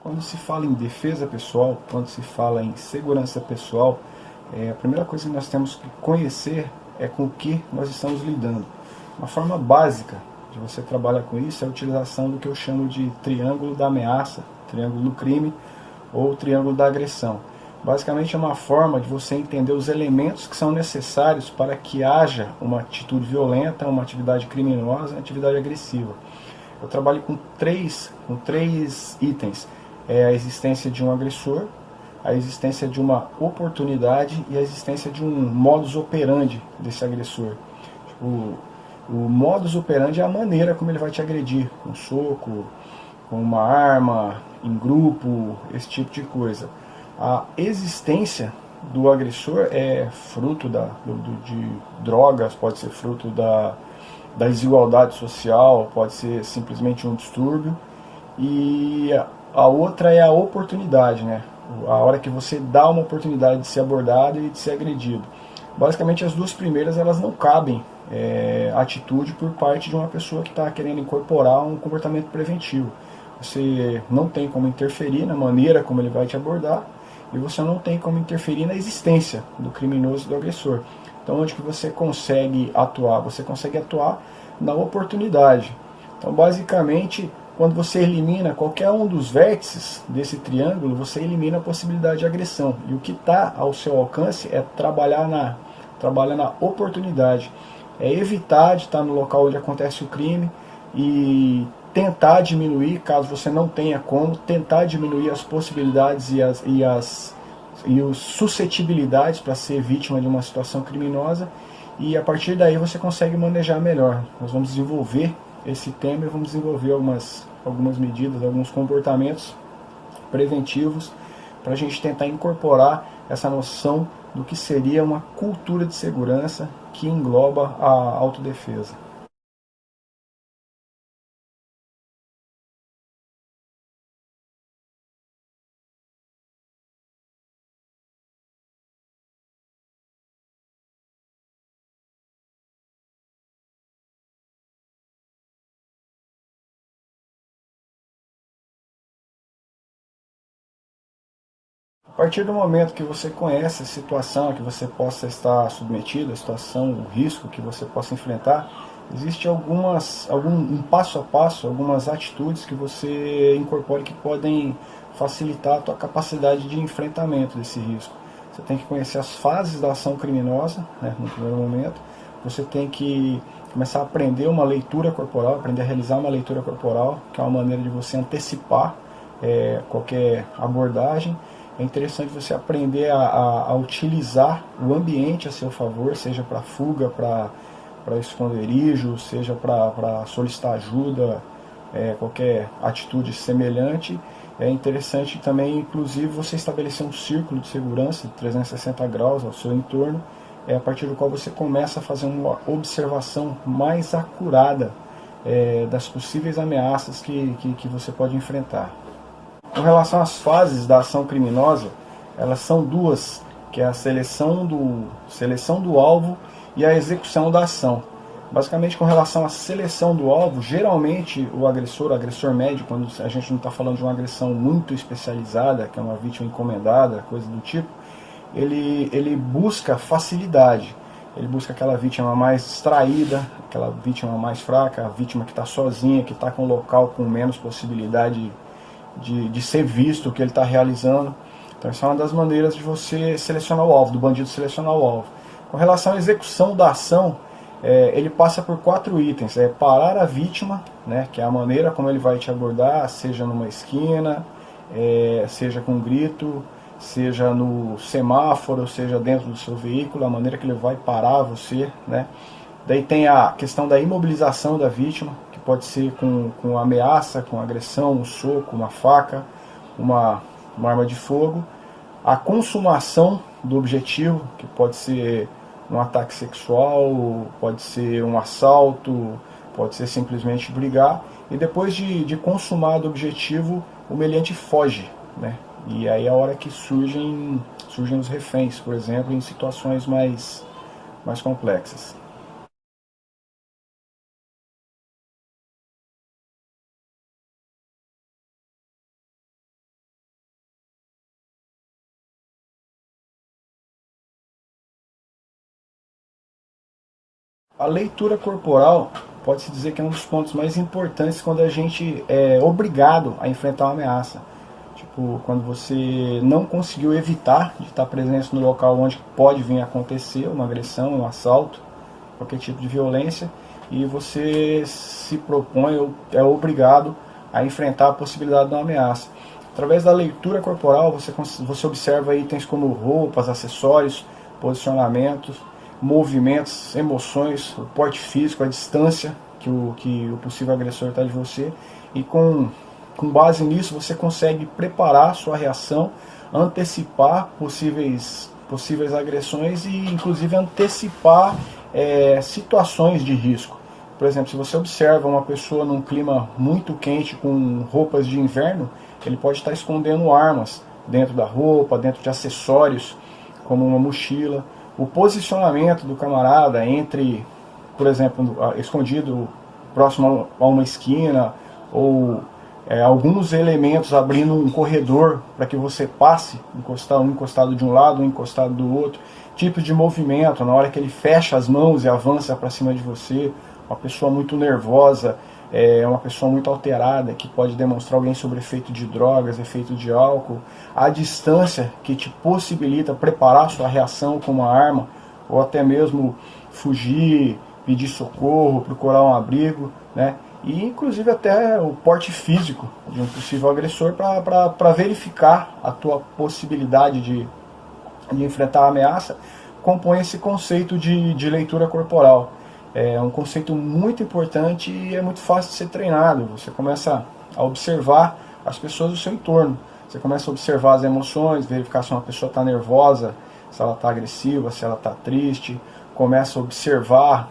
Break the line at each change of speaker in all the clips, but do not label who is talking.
Quando se fala em defesa pessoal, quando se fala em segurança pessoal, a primeira coisa que nós temos que conhecer é com o que nós estamos lidando. Uma forma básica de você trabalhar com isso é a utilização do que eu chamo de triângulo da ameaça, triângulo do crime ou triângulo da agressão. Basicamente é uma forma de você entender os elementos que são necessários para que haja uma atitude violenta, uma atividade criminosa, uma atividade agressiva. Eu trabalho com três itens. É a existência de um agressor, a existência de uma oportunidade e a existência de um modus operandi desse agressor. Tipo, o modus operandi é a maneira como ele vai te agredir, com um soco, com uma arma, em grupo, esse tipo de coisa. A existência do agressor é fruto de drogas, pode ser fruto da desigualdade social, pode ser simplesmente um distúrbio. E a outra é a oportunidade, né? A hora que você dá uma oportunidade de ser abordado e de ser agredido. Basicamente as duas primeiras elas não cabem atitude por parte de uma pessoa que está querendo incorporar um comportamento preventivo. Você não tem como interferir na maneira como ele vai te abordar e você não tem como interferir na existência do criminoso e do agressor. Então onde que você consegue atuar? Você consegue atuar na oportunidade. Então basicamente quando você elimina qualquer um dos vértices desse triângulo, você elimina a possibilidade de agressão. E o que está ao seu alcance é trabalhar na oportunidade. É evitar de estar no local onde acontece o crime e tentar diminuir, caso você não tenha como, tentar diminuir as possibilidades e as suscetibilidades para ser vítima de uma situação criminosa, e a partir daí você consegue manejar melhor. Nós vamos desenvolver esse tema e vamos desenvolver algumas medidas, alguns comportamentos preventivos para a gente tentar incorporar essa noção do que seria uma cultura de segurança que engloba a autodefesa. A partir do momento que você conhece a situação que você possa estar submetido, a situação, o risco que você possa enfrentar, existe um passo a passo, algumas atitudes que você incorpore que podem facilitar a tua capacidade de enfrentamento desse risco. Você tem que conhecer as fases da ação criminosa, né, no primeiro momento. Você tem que começar a aprender uma leitura corporal, aprender a realizar uma leitura corporal, que é uma maneira de você antecipar qualquer abordagem. É interessante você aprender a utilizar o ambiente a seu favor, seja para fuga, para esconderijo, seja para solicitar ajuda, qualquer atitude semelhante. É interessante também, inclusive, você estabelecer um círculo de segurança de 360 graus ao seu entorno, a partir do qual você começa a fazer uma observação mais acurada das possíveis ameaças que você pode enfrentar. Com relação às fases da ação criminosa, elas são duas, que é a seleção do alvo e a execução da ação. Basicamente, com relação à seleção do alvo, geralmente o agressor médio, quando a gente não está falando de uma agressão muito especializada, que é uma vítima encomendada, coisa do tipo, ele busca facilidade. Ele busca aquela vítima mais distraída, aquela vítima mais fraca, a vítima que está sozinha, que está com um local com menos possibilidade de ser visto o que ele está realizando. Então essa é uma das maneiras de você selecionar o alvo, do bandido selecionar o alvo. Com relação à execução da ação, ele passa por 4 itens. É parar a vítima, né, que é a maneira como ele vai te abordar, seja numa esquina, seja com um grito, seja no semáforo, seja dentro do seu veículo, a maneira que ele vai parar você, né. Daí tem a questão da imobilização da vítima, que pode ser com ameaça, com agressão, um soco, uma faca, uma arma de fogo. A consumação do objetivo, que pode ser um ataque sexual, pode ser um assalto, pode ser simplesmente brigar. E depois de consumado o objetivo, o meliante foge, né? E aí é a hora que surgem os reféns, por exemplo, em situações mais complexas. A leitura corporal pode-se dizer que é um dos pontos mais importantes quando a gente é obrigado a enfrentar uma ameaça. Tipo, quando você não conseguiu evitar de estar presente no local onde pode vir a acontecer uma agressão, um assalto, qualquer tipo de violência, e você se propõe ou é obrigado a enfrentar a possibilidade de uma ameaça. Através da leitura corporal, você observa itens como roupas, acessórios, posicionamentos, movimentos, emoções, o porte físico, a distância que o possível agressor está de você, e com base nisso você consegue preparar sua reação, antecipar possíveis agressões e inclusive antecipar situações de risco. Por exemplo, se você observa uma pessoa num clima muito quente com roupas de inverno, ele pode estar escondendo armas dentro da roupa, dentro de acessórios, como uma mochila. O posicionamento do camarada entre, por exemplo, escondido próximo a uma esquina, ou alguns elementos abrindo um corredor para que você passe, um encostado de um lado, um encostado do outro, tipo de movimento, na hora que ele fecha as mãos e avança para cima de você, uma pessoa muito nervosa, uma pessoa muito alterada, que pode demonstrar alguém sob efeito de drogas, efeito de álcool, a distância que te possibilita preparar sua reação com uma arma, ou até mesmo fugir, pedir socorro, procurar um abrigo, né? E inclusive até o porte físico de um possível agressor para verificar a tua possibilidade de enfrentar a ameaça, compõe esse conceito de leitura corporal. É um conceito muito importante e é muito fácil de ser treinado. Você começa a observar as pessoas do seu entorno. Você começa a observar as emoções, verificar se uma pessoa está nervosa, se ela está agressiva, se ela está triste. Começa a observar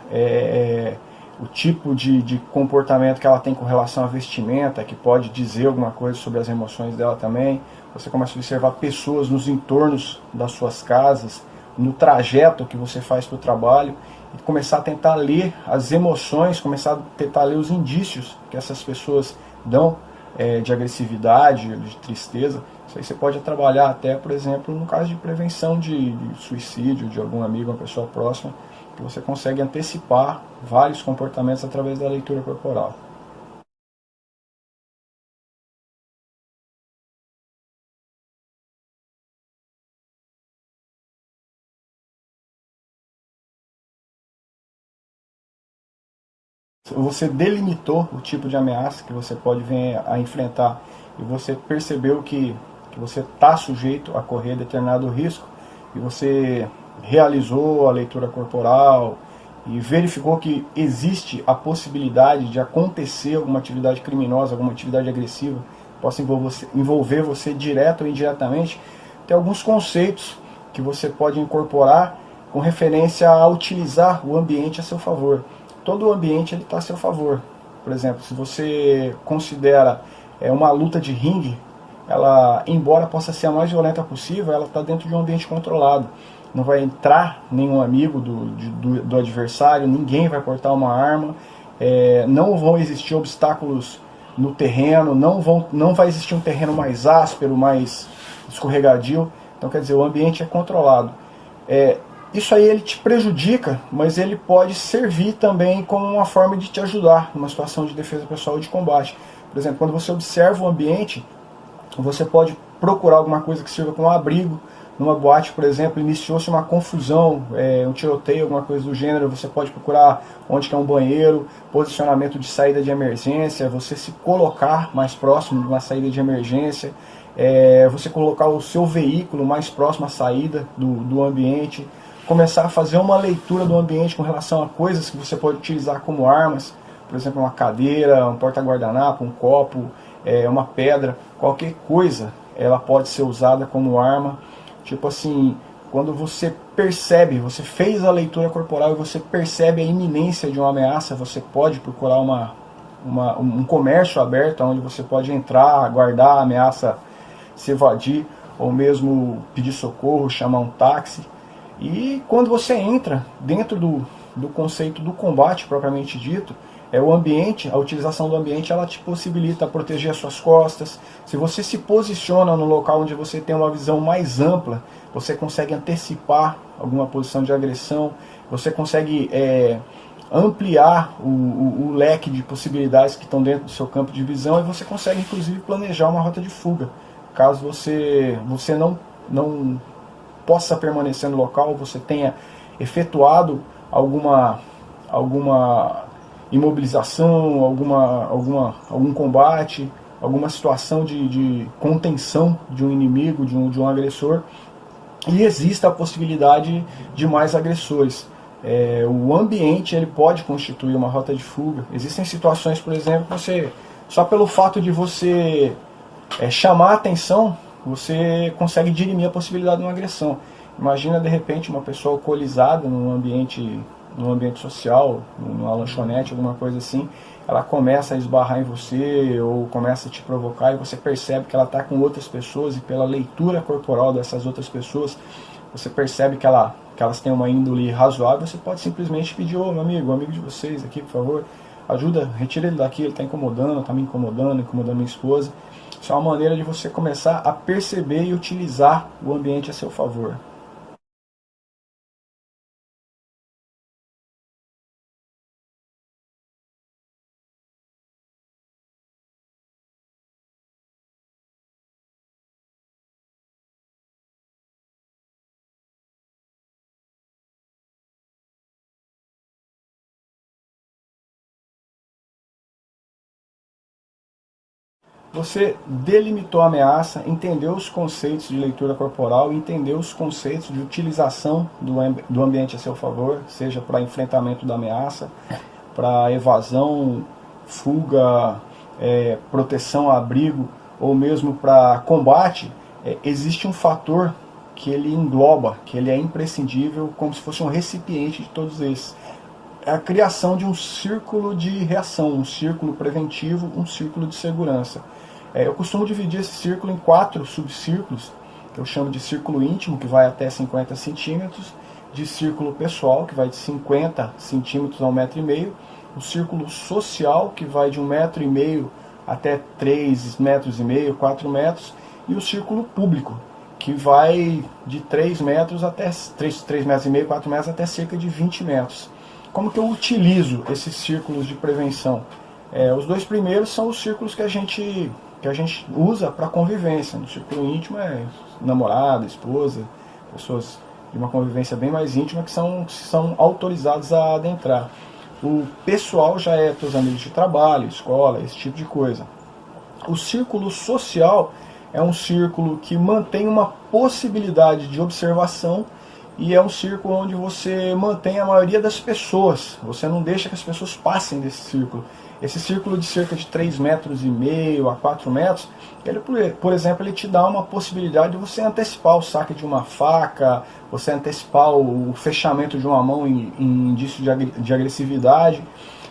o tipo de comportamento que ela tem com relação à vestimenta, que pode dizer alguma coisa sobre as emoções dela também. Você começa a observar pessoas nos entornos das suas casas, no trajeto que você faz para o trabalho, e começar a tentar ler as emoções, começar a tentar ler os indícios que essas pessoas dão de agressividade, de tristeza. Isso aí você pode trabalhar até, por exemplo, no caso de prevenção de suicídio de algum amigo, uma pessoa próxima, que você consegue antecipar vários comportamentos através da leitura corporal. Você delimitou o tipo de ameaça que você pode vir a enfrentar e você percebeu que você está sujeito a correr determinado risco e você realizou a leitura corporal e verificou que existe a possibilidade de acontecer alguma atividade criminosa, alguma atividade agressiva, possa envolver você direto ou indiretamente, tem alguns conceitos que você pode incorporar com referência a utilizar o ambiente a seu favor. Todo o ambiente está a seu favor. Por exemplo, se você considera uma luta de ringue, ela, embora possa ser a mais violenta possível, ela está dentro de um ambiente controlado. Não vai entrar nenhum amigo do adversário, ninguém vai portar uma arma, não vão existir obstáculos no terreno, não vai existir um terreno mais áspero, mais escorregadio. Então, quer dizer, o ambiente é controlado. Isso aí ele te prejudica, mas ele pode servir também como uma forma de te ajudar numa situação de defesa pessoal ou de combate. Por exemplo, quando você observa o ambiente, você pode procurar alguma coisa que sirva como abrigo. Numa boate, por exemplo, iniciou-se uma confusão, um tiroteio, alguma coisa do gênero, você pode procurar onde que é um banheiro, posicionamento de saída de emergência, você se colocar mais próximo de uma saída de emergência, você colocar o seu veículo mais próximo à saída do ambiente, começar a fazer uma leitura do ambiente com relação a coisas que você pode utilizar como armas, por exemplo, uma cadeira, um porta-guardanapo, um copo, uma pedra, qualquer coisa, ela pode ser usada como arma. Tipo assim, quando você percebe, você fez a leitura corporal e você percebe a iminência de uma ameaça, você pode procurar um comércio aberto, onde você pode entrar, aguardar a ameaça se evadir, ou mesmo pedir socorro, chamar um táxi. E quando você entra dentro do conceito do combate propriamente dito, o ambiente, a utilização do ambiente, ela te possibilita proteger as suas costas. Se você se posiciona no local onde você tem uma visão mais ampla, você consegue antecipar alguma posição de agressão, você consegue ampliar o leque de possibilidades que estão dentro do seu campo de visão, e você consegue inclusive planejar uma rota de fuga. Caso você não possa permanecer no local, você tenha efetuado alguma imobilização, algum combate, alguma situação de contenção de um inimigo, de um agressor, e existe a possibilidade de mais agressores. O ambiente ele pode constituir uma rota de fuga. Existem situações, por exemplo, você só pelo fato de você chamar a atenção, você consegue dirimir a possibilidade de uma agressão. Imagina de repente uma pessoa alcoolizada num ambiente social, numa lanchonete, alguma coisa assim, ela começa a esbarrar em você ou começa a te provocar, e você percebe que ela está com outras pessoas, e pela leitura corporal dessas outras pessoas, você percebe que elas têm uma índole razoável. Você pode simplesmente pedir: ô meu amigo, amigo de vocês aqui, por favor, ajuda, retira ele daqui, ele está incomodando, está me incomodando, incomodando minha esposa. Isso é uma maneira de você começar a perceber e utilizar o ambiente a seu favor. Você delimitou a ameaça, entendeu os conceitos de leitura corporal, entendeu os conceitos de utilização do ambiente a seu favor, seja para enfrentamento da ameaça, para evasão, fuga, proteção, abrigo, ou mesmo para combate. Existe um fator que ele engloba, que ele é imprescindível, como se fosse um recipiente de todos esses. É a criação de um círculo de reação, um círculo preventivo, um círculo de segurança. Eu costumo dividir esse círculo em 4 subcírculos, que eu chamo de círculo íntimo, que vai até 50 centímetros, de círculo pessoal, que vai de 50 centímetros a 1,5 m, o círculo social, que vai de 1,5 m até 3,5 metros, 4 metros, e o círculo público, que vai de 3 metros até 3,5 metros, 4 metros até cerca de 20 metros. Como que eu utilizo esses círculos de prevenção? Os 2 primeiros são os círculos que a gente usa para convivência. No círculo íntimo é namorada, esposa, pessoas de uma convivência bem mais íntima que são autorizados a adentrar. O pessoal já é teus amigos de trabalho, escola, esse tipo de coisa. O círculo social é um círculo que mantém uma possibilidade de observação, e é um círculo onde você mantém a maioria das pessoas. Você não deixa que as pessoas passem desse círculo. Esse círculo de cerca de 3,5 metros a 4 metros, ele, por exemplo, ele te dá uma possibilidade de você antecipar o saque de uma faca, você antecipar o fechamento de uma mão em indício de agressividade.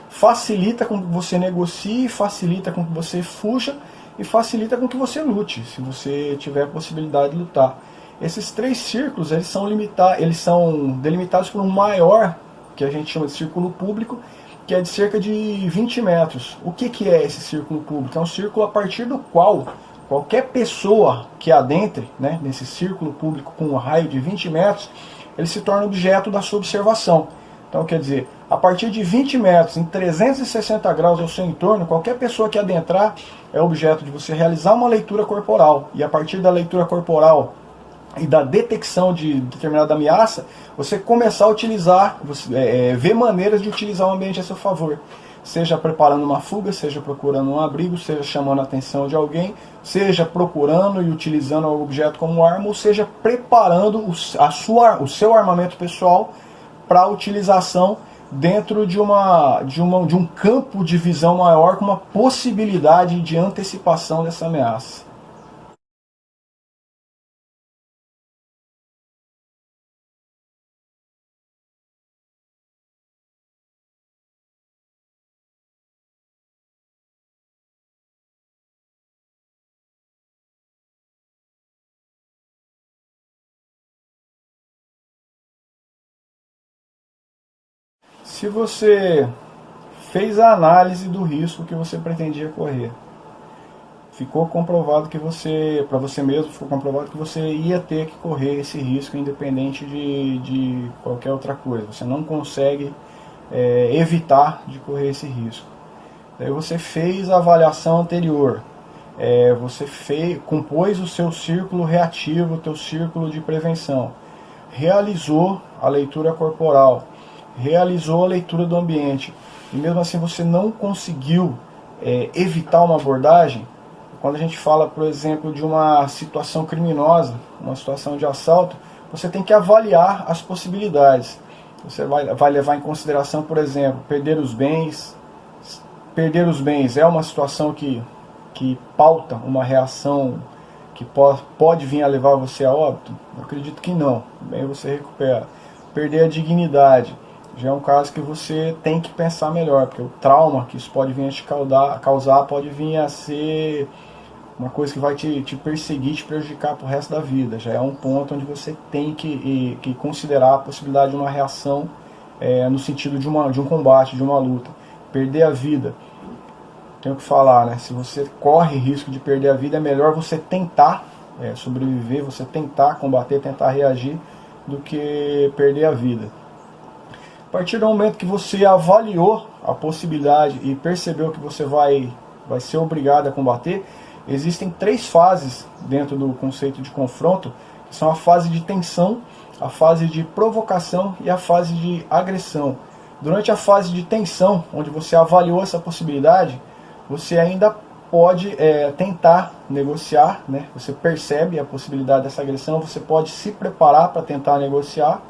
Facilita com que você negocie, facilita com que você fuja e facilita com que você lute, se você tiver a possibilidade de lutar. Esses 3 círculos eles são delimitados por um maior, que a gente chama de círculo público, que é de cerca de 20 metros. O que é esse círculo público? É um círculo a partir do qual qualquer pessoa que adentre, né, nesse círculo público com um raio de 20 metros, ele se torna objeto da sua observação. Então, quer dizer, a partir de 20 metros, em 360 graus ao seu entorno, qualquer pessoa que adentrar é objeto de você realizar uma leitura corporal. E a partir da leitura corporal e da detecção de determinada ameaça, você começar a utilizar, ver maneiras de utilizar o ambiente a seu favor. Seja preparando uma fuga, seja procurando um abrigo, seja chamando a atenção de alguém, seja procurando e utilizando o objeto como arma, ou seja preparando o seu armamento pessoal para utilização dentro de um campo de visão maior, com uma possibilidade de antecipação dessa ameaça. Se você fez a análise do risco que você pretendia correr, ficou comprovado que para você mesmo, ficou comprovado que você ia ter que correr esse risco independente de qualquer outra coisa. Você não consegue evitar de correr esse risco. Daí você fez a avaliação anterior, você compôs o seu círculo reativo, o teu círculo de prevenção, realizou a leitura corporal, realizou a leitura do ambiente, e mesmo assim você não conseguiu evitar uma abordagem. Quando a gente fala, por exemplo, de uma situação criminosa, uma situação de assalto, você tem que avaliar as possibilidades. Você vai levar em consideração, por exemplo, perder os bens. Perder os bens é uma situação que pauta uma reação que pode vir a levar você a óbito? Eu acredito que não. Bem, você recupera. Perder a dignidade já é um caso que você tem que pensar melhor, porque o trauma que isso pode vir a te causar pode vir a ser uma coisa que vai te perseguir, te prejudicar para o resto da vida. Já é um ponto onde você tem que considerar a possibilidade de uma reação no sentido de um combate, de uma luta. Perder a vida, tenho que falar, né? Se você corre risco de perder a vida, é melhor você tentar sobreviver, você tentar combater, tentar reagir, do que perder a vida. A partir do momento que você avaliou a possibilidade e percebeu que você vai ser obrigado a combater, existem 3 fases dentro do conceito de confronto, que são a fase de tensão, a fase de provocação e a fase de agressão. Durante a fase de tensão, onde você avaliou essa possibilidade, você ainda pode tentar negociar, né? Você percebe a possibilidade dessa agressão, você pode se preparar para tentar negociar,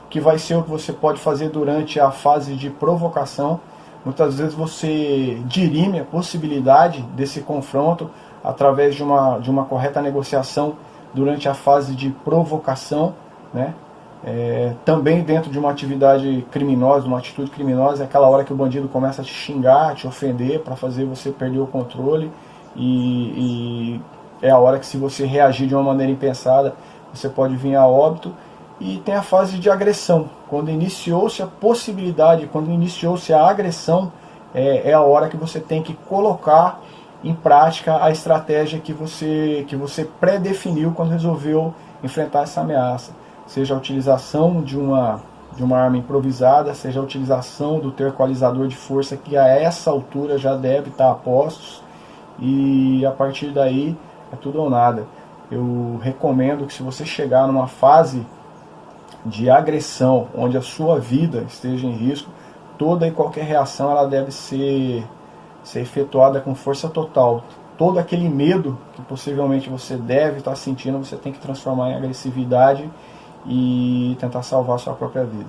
que vai ser o que você pode fazer durante a fase de provocação. Muitas vezes você dirime a possibilidade desse confronto através de uma correta negociação durante a fase de provocação, né? Também dentro de uma atividade criminosa, uma atitude criminosa, é aquela hora que o bandido começa a te xingar, a te ofender, para fazer você perder o controle, e é a hora que, se você reagir de uma maneira impensada, você pode vir a óbito. E tem a fase de agressão, quando iniciou-se a possibilidade, quando iniciou-se a agressão, é a hora que você tem que colocar em prática a estratégia que você pré-definiu quando resolveu enfrentar essa ameaça. Seja a utilização de uma arma improvisada, seja a utilização do teu equalizador de força, que a essa altura já deve estar a postos, e a partir daí é tudo ou nada. Eu recomendo que, se você chegar numa fase de agressão, onde a sua vida esteja em risco, toda e qualquer reação ela deve ser efetuada com força total. Todo aquele medo que possivelmente você deve estar sentindo, você tem que transformar em agressividade e tentar salvar a sua própria vida.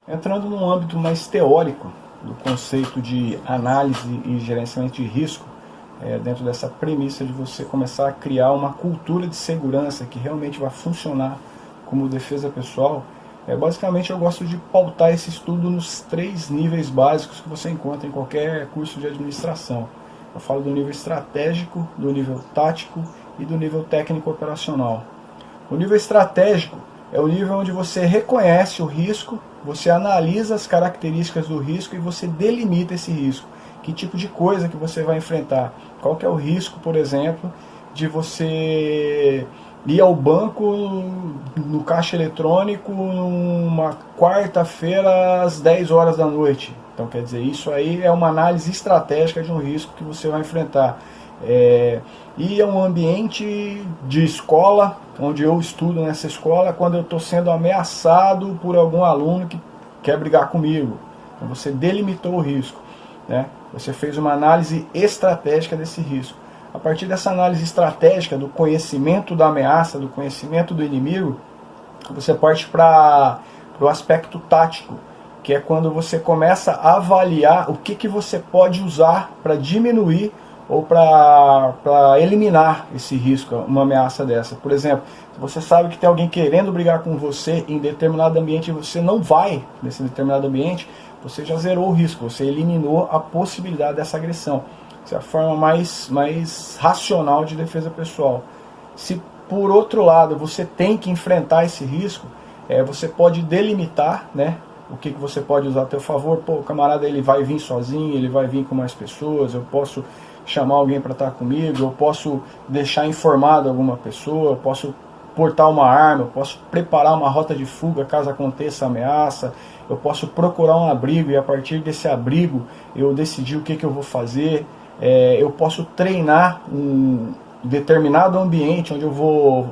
Entrando num âmbito mais teórico do conceito de análise e gerenciamento de risco, dentro dessa premissa de você começar a criar uma cultura de segurança que realmente vai funcionar como defesa pessoal, basicamente eu gosto de pautar esse estudo nos 3 níveis básicos que você encontra em qualquer curso de administração. Eu falo do nível estratégico, do nível tático e do nível técnico operacional. O nível estratégico é o nível onde você reconhece o risco, você analisa as características do risco e você delimita esse risco. Que tipo de coisa que você vai enfrentar? Qual que é o risco, por exemplo, de você ir ao banco no caixa eletrônico numa quarta-feira às 10 horas da noite? Então, quer dizer, isso aí é uma análise estratégica de um risco que você vai enfrentar. E é um ambiente de escola, onde eu estudo nessa escola, quando eu estou sendo ameaçado por algum aluno que quer brigar comigo. Então, você delimitou o risco, né? Você fez uma análise estratégica desse risco. A partir dessa análise estratégica, do conhecimento da ameaça, do conhecimento do inimigo, você parte para o aspecto tático, que é quando você começa a avaliar o que você pode usar para diminuir ou para eliminar esse risco, uma ameaça dessa. Por exemplo, se você sabe que tem alguém querendo brigar com você em determinado ambiente e você não vai nesse determinado ambiente, você já zerou o risco, você eliminou a possibilidade dessa agressão. Essa é a forma mais racional de defesa pessoal. Se, por outro lado, você tem que enfrentar esse risco, você pode delimitar, né, o que você pode usar a teu favor. Pô, o camarada ele vai vir sozinho, ele vai vir com mais pessoas, eu posso chamar alguém para estar comigo, eu posso deixar informado alguma pessoa, eu posso portar uma arma, eu posso preparar uma rota de fuga caso aconteça ameaça, eu posso procurar um abrigo e a partir desse abrigo eu decidir o que eu vou fazer, eu posso treinar um determinado ambiente onde eu vou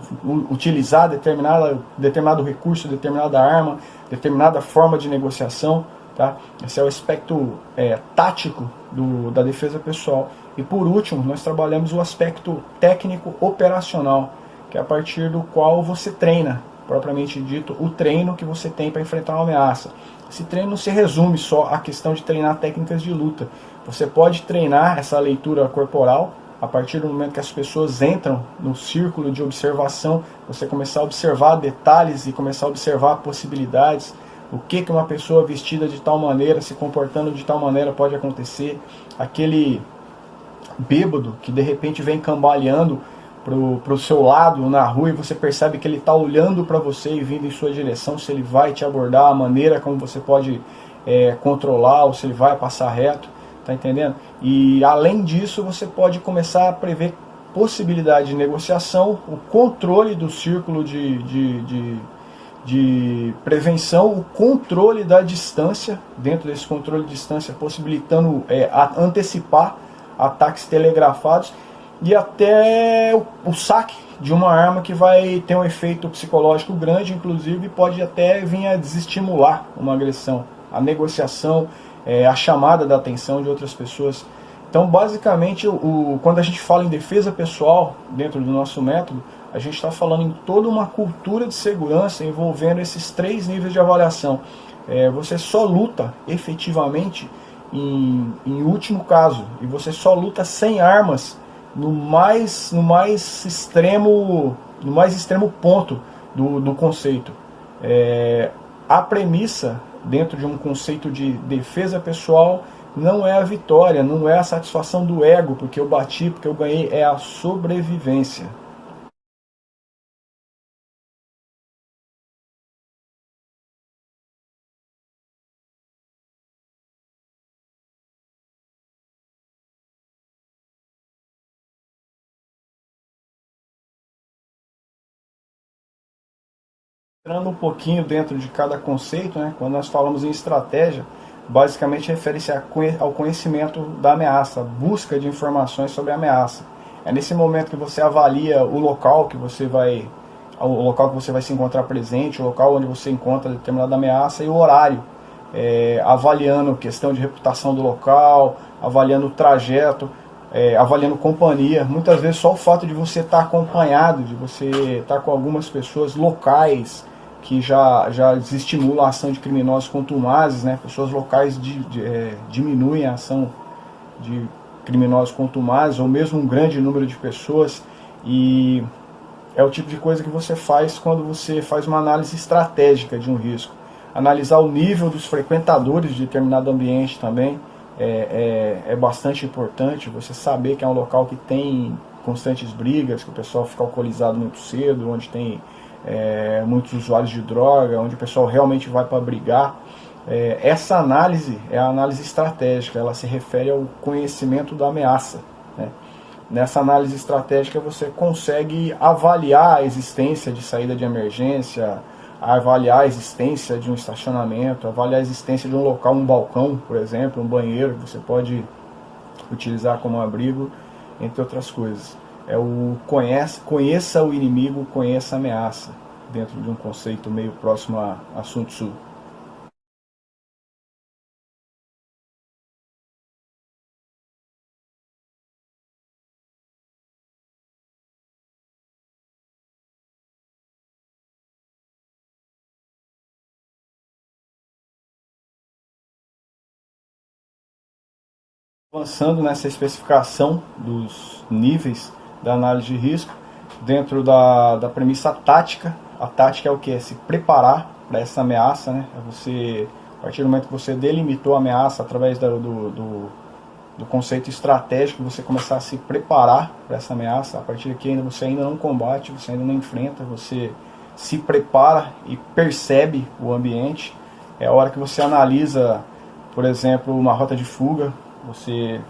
utilizar determinado recurso, determinada arma, determinada forma de negociação. Tá? Esse é o aspecto tático da defesa pessoal. E por último, nós trabalhamos o aspecto técnico operacional, que é a partir do qual você treina, propriamente dito, o treino que você tem para enfrentar uma ameaça. Esse treino não se resume só à questão de treinar técnicas de luta. Você pode treinar essa leitura corporal a partir do momento que as pessoas entram no círculo de observação, você começar a observar detalhes e começar a observar possibilidades. O que uma pessoa vestida de tal maneira, se comportando de tal maneira pode acontecer. Aquele bêbado que de repente vem cambaleando para o seu lado na rua e você percebe que ele está olhando para você e vindo em sua direção, se ele vai te abordar, a maneira como você pode controlar ou se ele vai passar reto, tá entendendo? E além disso você pode começar a prever possibilidade de negociação, o controle do círculo de prevenção, o controle da distância, dentro desse controle de distância possibilitando antecipar ataques telegrafados e até o saque de uma arma que vai ter um efeito psicológico grande, inclusive pode até vir a desestimular uma agressão, a negociação, a chamada da atenção de outras pessoas. Então basicamente quando a gente fala em defesa pessoal dentro do nosso método, a gente está falando em toda uma cultura de segurança envolvendo esses 3 níveis de avaliação. Você só luta efetivamente em último caso, e você só luta sem armas no mais extremo ponto do conceito. A premissa dentro de um conceito de defesa pessoal não é a vitória, não é a satisfação do ego, porque eu bati, porque eu ganhei, é a sobrevivência. Entrando um pouquinho dentro de cada conceito, né, quando nós falamos em estratégia, basicamente refere-se ao conhecimento da ameaça, busca de informações sobre a ameaça. É nesse momento que você avalia o local que você vai se encontrar presente, o local onde você encontra determinada ameaça e o horário, avaliando questão de reputação do local, avaliando o trajeto, avaliando companhia. Muitas vezes só o fato de você estar acompanhado, de você estar com algumas pessoas locais que já desestimulam a ação de criminosos contumazes, né? Pessoas locais diminuem a ação de criminosos contumazes, ou mesmo um grande número de pessoas, e é o tipo de coisa que você faz quando você faz uma análise estratégica de um risco. Analisar o nível dos frequentadores de determinado ambiente também é bastante importante. Você saber que é um local que tem constantes brigas, que o pessoal fica alcoolizado muito cedo, onde tem muitos usuários de droga, onde o pessoal realmente vai para brigar. Essa análise é a análise estratégica, ela se refere ao conhecimento da ameaça, né? Nessa análise estratégica você consegue avaliar a existência de saída de emergência, avaliar a existência de um estacionamento, avaliar a existência de um local, um balcão, por exemplo, um banheiro que você pode utilizar como abrigo, entre outras coisas. Conheça o inimigo, conheça a ameaça, dentro de um conceito meio próximo a Sun Tzu. Avançando nessa especificação dos níveis da análise de risco, dentro da premissa tática. A tática é o que? É se preparar para essa ameaça, né? É você, a partir do momento que você delimitou a ameaça através do conceito estratégico, você começar a se preparar para essa ameaça. A partir daqui você ainda não combate, você ainda não enfrenta, você se prepara e percebe o ambiente. É a hora que você analisa, por exemplo, uma rota de fuga, você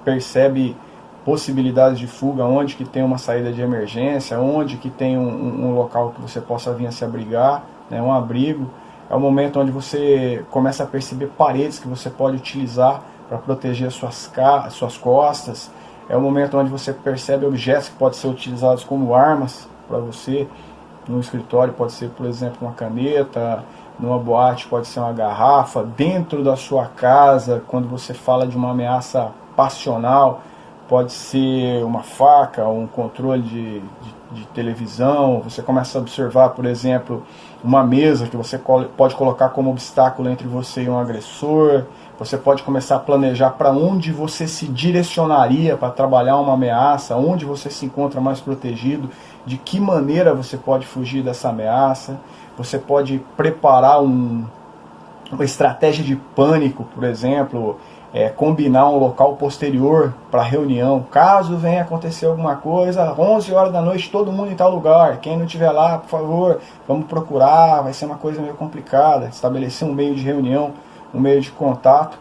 percebe possibilidades de fuga, onde que tem uma saída de emergência, onde que tem um local que você possa vir a se abrigar, né, um abrigo. É o momento onde você começa a perceber paredes que você pode utilizar para proteger suas costas. É o momento onde você percebe objetos que podem ser utilizados como armas para você. No escritório pode ser, por exemplo, uma caneta, numa boate pode ser uma garrafa, dentro da sua casa, quando você fala de uma ameaça passional, pode ser uma faca, um controle de televisão. Você começa a observar, por exemplo, uma mesa que você pode colocar como obstáculo entre você e um agressor. Você pode começar a planejar para onde você se direcionaria para trabalhar uma ameaça, onde você se encontra mais protegido, de que maneira você pode fugir dessa ameaça. Você pode preparar uma estratégia de pânico, por exemplo, combinar um local posterior para a reunião. Caso venha acontecer alguma coisa, 11 horas da noite, todo mundo em tal lugar. Quem não estiver lá, por favor, vamos procurar. Vai ser uma coisa meio complicada. Estabelecer um meio de reunião, um meio de contato.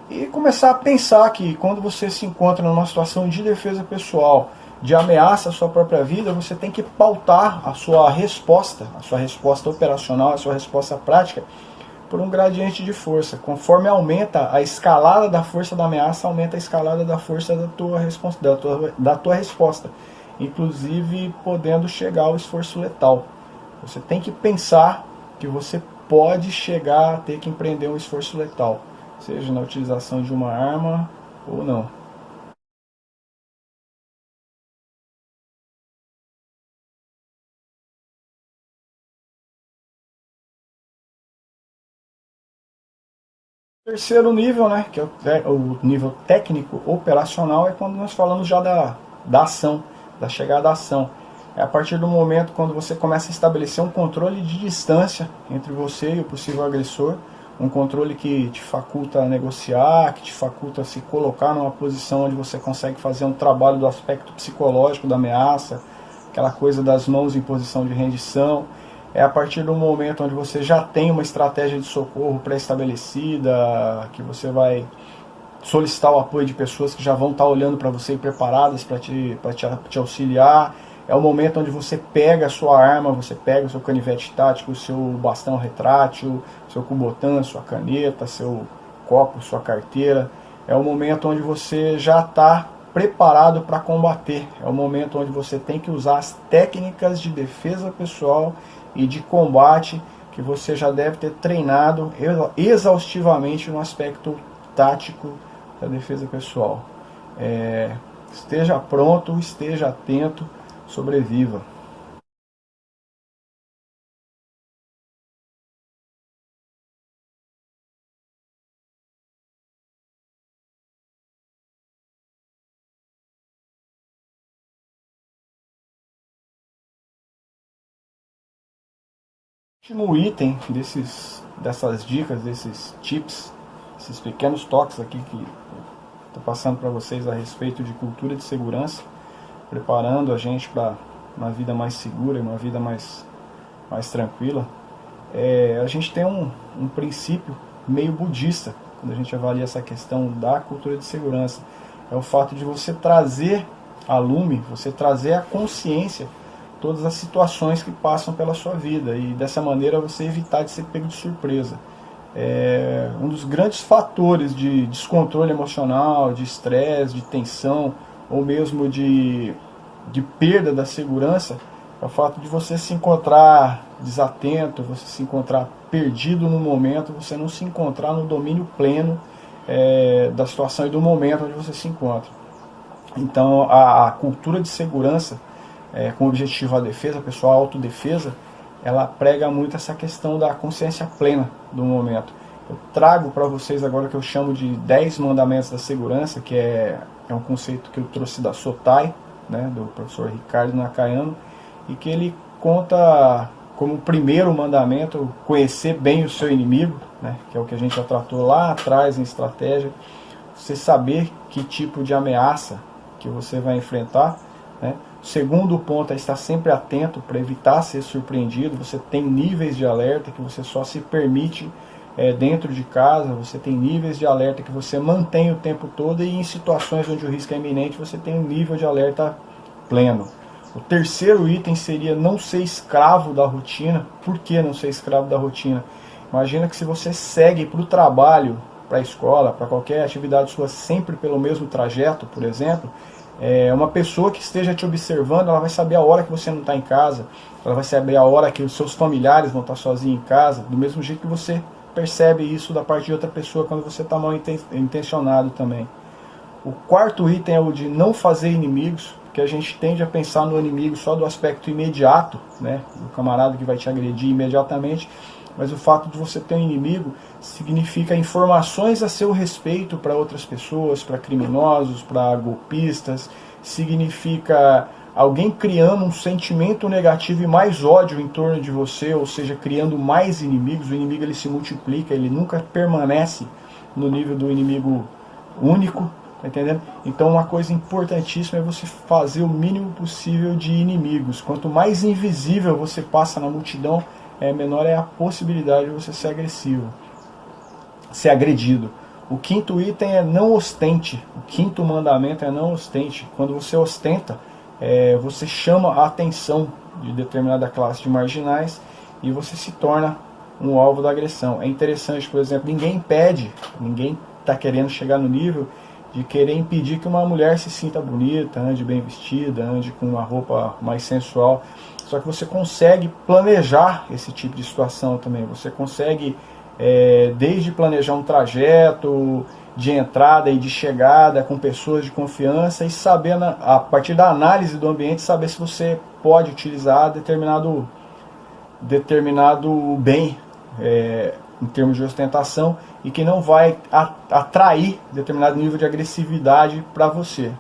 E começar a pensar que quando você se encontra numa situação de defesa pessoal, de ameaça à sua própria vida, você tem que pautar a sua resposta operacional, a sua resposta prática, por um gradiente de força. Conforme aumenta a escalada da força da ameaça, aumenta a escalada da força da tua resposta, inclusive podendo chegar ao esforço letal. Você tem que pensar que você pode chegar a ter que empreender um esforço letal, seja na utilização de uma arma ou não. Terceiro nível, né, que é o nível técnico operacional, é quando nós falamos já da ação, da chegada à ação. É a partir do momento quando você começa a estabelecer um controle de distância entre você e o possível agressor, um controle que te faculta negociar, que te faculta se colocar numa posição onde você consegue fazer um trabalho do aspecto psicológico da ameaça, aquela coisa das mãos em posição de rendição. É a partir do momento onde você já tem uma estratégia de socorro pré-estabelecida, que você vai solicitar o apoio de pessoas que já vão estar olhando para você e preparadas para te auxiliar. É o momento onde você pega a sua arma, você pega o seu canivete tático, o seu bastão retrátil, seu cubotã, sua caneta, seu copo, sua carteira. É o momento onde você já está preparado para combater. É o momento onde você tem que usar as técnicas de defesa pessoal e de combate que você já deve ter treinado exaustivamente no aspecto tático da defesa pessoal. Esteja pronto, esteja atento, sobreviva. O último item dessas dicas, desses tips, esses pequenos toques aqui que estou passando para vocês a respeito de cultura de segurança, preparando a gente para uma vida mais segura, uma vida mais tranquila. A gente tem um princípio meio budista quando a gente avalia essa questão da cultura de segurança. É o fato de você trazer a lume, você trazer a consciência todas as situações que passam pela sua vida e dessa maneira você evitar de ser pego de surpresa. Um dos grandes fatores de descontrole emocional, de estresse, de tensão ou mesmo de perda da segurança é o fato de você se encontrar desatento, você se encontrar perdido no momento, você não se encontrar no domínio pleno da situação e do momento onde você se encontra. Então a cultura de segurança, com o objetivo a defesa pessoal, a autodefesa, ela prega muito essa questão da consciência plena do momento. Eu trago para vocês agora o que eu chamo de 10 mandamentos da segurança, que é um conceito que eu trouxe da Sotai, né, do professor Ricardo Nakayama, e que ele conta como primeiro mandamento conhecer bem o seu inimigo, né, que é o que a gente já tratou lá atrás em estratégia, você saber que tipo de ameaça que você vai enfrentar, né. O segundo ponto é estar sempre atento para evitar ser surpreendido. Você tem níveis de alerta que você só se permite dentro de casa, você tem níveis de alerta que você mantém o tempo todo, e em situações onde o risco é iminente, você tem um nível de alerta pleno. O terceiro item seria não ser escravo da rotina. Por que não ser escravo da rotina? Imagina que se você segue para o trabalho, para a escola, para qualquer atividade sua, sempre pelo mesmo trajeto, por exemplo, uma pessoa que esteja te observando, ela vai saber a hora que você não está em casa, ela vai saber a hora que os seus familiares vão estar sozinhos em casa, do mesmo jeito que você percebe isso da parte de outra pessoa quando você está mal intencionado também. O quarto item é o de não fazer inimigos, porque a gente tende a pensar no inimigo só do aspecto imediato, né, do camarada que vai te agredir imediatamente, mas o fato de você ter um inimigo significa informações a seu respeito para outras pessoas, para criminosos, para golpistas, significa alguém criando um sentimento negativo e mais ódio em torno de você, ou seja, criando mais inimigos. O inimigo ele se multiplica, ele nunca permanece no nível do inimigo único, tá entendendo? Então uma coisa importantíssima é você fazer o mínimo possível de inimigos. Quanto mais invisível você passa na multidão, menor é a possibilidade de você ser agressivo, ser agredido. O quinto item é não ostente. O quinto mandamento é não ostente. Quando você ostenta, você chama a atenção de determinada classe de marginais e você se torna um alvo da agressão. É interessante, por exemplo, ninguém está querendo chegar no nível de querer impedir que uma mulher se sinta bonita, ande bem vestida, ande com uma roupa mais sensual. Só que você consegue planejar esse tipo de situação também. Você consegue, desde planejar um trajeto de entrada e de chegada com pessoas de confiança e saber, a partir da análise do ambiente, saber se você pode utilizar determinado bem em termos de ostentação e que não vai atrair determinado nível de agressividade para você.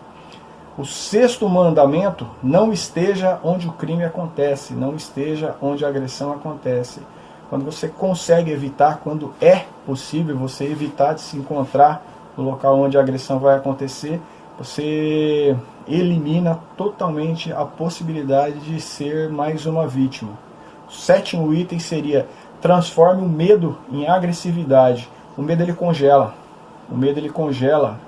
O sexto mandamento: não esteja onde o crime acontece, não esteja onde a agressão acontece. Quando você consegue evitar, quando é possível você evitar de se encontrar no local onde a agressão vai acontecer, você elimina totalmente a possibilidade de ser mais uma vítima. O sétimo item seria: transforme o medo em agressividade. O medo ele congela. O medo ele congela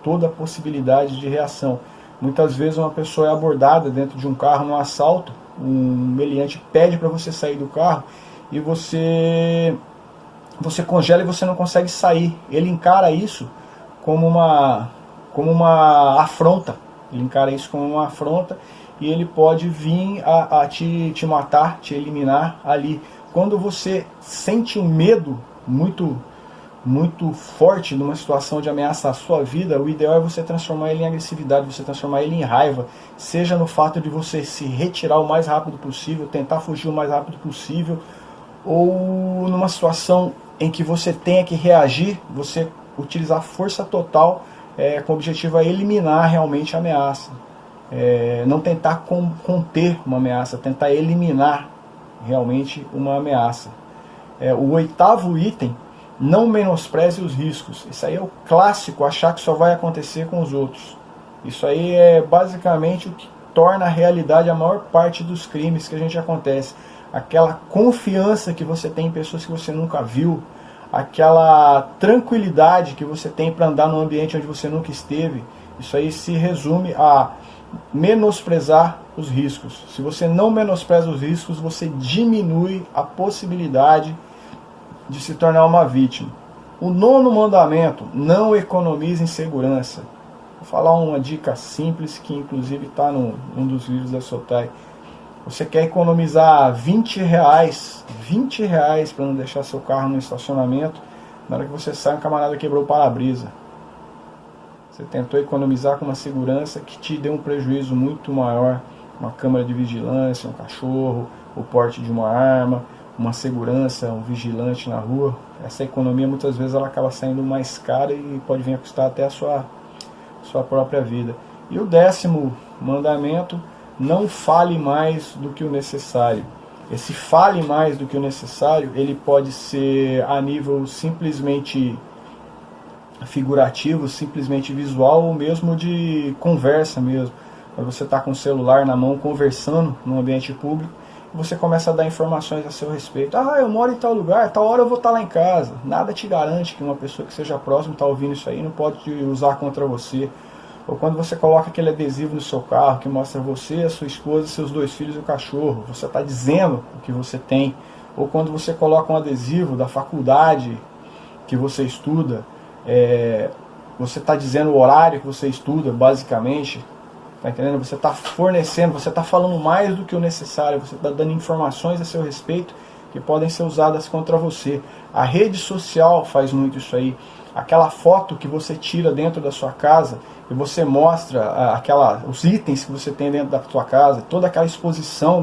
toda a possibilidade de reação. Muitas vezes uma pessoa é abordada dentro de um carro num assalto, um meliante pede para você sair do carro e você congela e você não consegue sair. Ele encara isso como uma afronta. Ele encara isso como uma afronta e ele pode vir a te matar, te eliminar ali. Quando você sente um medo muito forte numa situação de ameaça à sua vida, o ideal é você transformar ele em agressividade, você transformar ele em raiva, seja no fato de você se retirar o mais rápido possível, tentar fugir o mais rápido possível, ou numa situação em que você tenha que reagir, você utilizar força total com o objetivo a eliminar realmente a ameaça. Não tentar conter uma ameaça, tentar eliminar realmente uma ameaça. O oitavo item: não menospreze os riscos. Isso aí é o clássico, achar que só vai acontecer com os outros. Isso aí é basicamente o que torna a realidade a maior parte dos crimes que a gente acontece. Aquela confiança que você tem em pessoas que você nunca viu, aquela tranquilidade que você tem para andar num ambiente onde você nunca esteve, isso aí se resume a menosprezar os riscos. Se você não menospreza os riscos, você diminui a possibilidade de se tornar uma vítima. O nono mandamento: não economize em segurança. Vou falar uma dica simples que inclusive está num dos livros da Sotai. Você quer economizar 20 reais para não deixar seu carro no estacionamento, na hora que você sai, um camarada quebrou o para-brisa. Você tentou economizar com uma segurança que te deu um prejuízo muito maior. Uma câmera de vigilância, um cachorro, o porte de uma arma, uma segurança, um vigilante na rua. Essa economia muitas vezes ela acaba saindo mais cara e pode vir a custar até a sua própria vida. E o décimo mandamento: não fale mais do que o necessário. Esse fale mais do que o necessário, ele pode ser a nível simplesmente figurativo, simplesmente visual, ou mesmo de conversa mesmo. Quando você está com o celular na mão conversando no ambiente público você começa a dar informações a seu respeito. Ah, eu moro em tal lugar, tal hora eu vou estar lá em casa. Nada te garante que uma pessoa que seja próxima está ouvindo isso aí não pode usar contra você. Ou quando você coloca aquele adesivo no seu carro que mostra você, a sua esposa, seus 2 filhos e o cachorro, você está dizendo o que você tem. Ou quando você coloca um adesivo da faculdade que você estuda, você está dizendo o horário que você estuda, basicamente. Tá entendendo? Você está fornecendo, você está falando mais do que o necessário, você está dando informações a seu respeito que podem ser usadas contra você. A rede social faz muito isso aí. Aquela foto que você tira dentro da sua casa e você mostra os itens que você tem dentro da sua casa, toda aquela exposição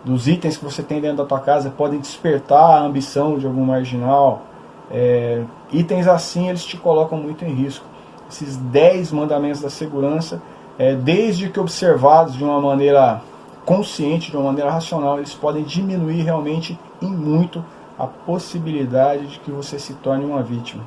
dos itens que você tem dentro da tua casa podem despertar a ambição de algum marginal. Itens assim eles te colocam muito em risco. Esses 10 mandamentos da segurança, desde que observados de uma maneira consciente, de uma maneira racional, eles podem diminuir realmente em muito a possibilidade de que você se torne uma vítima.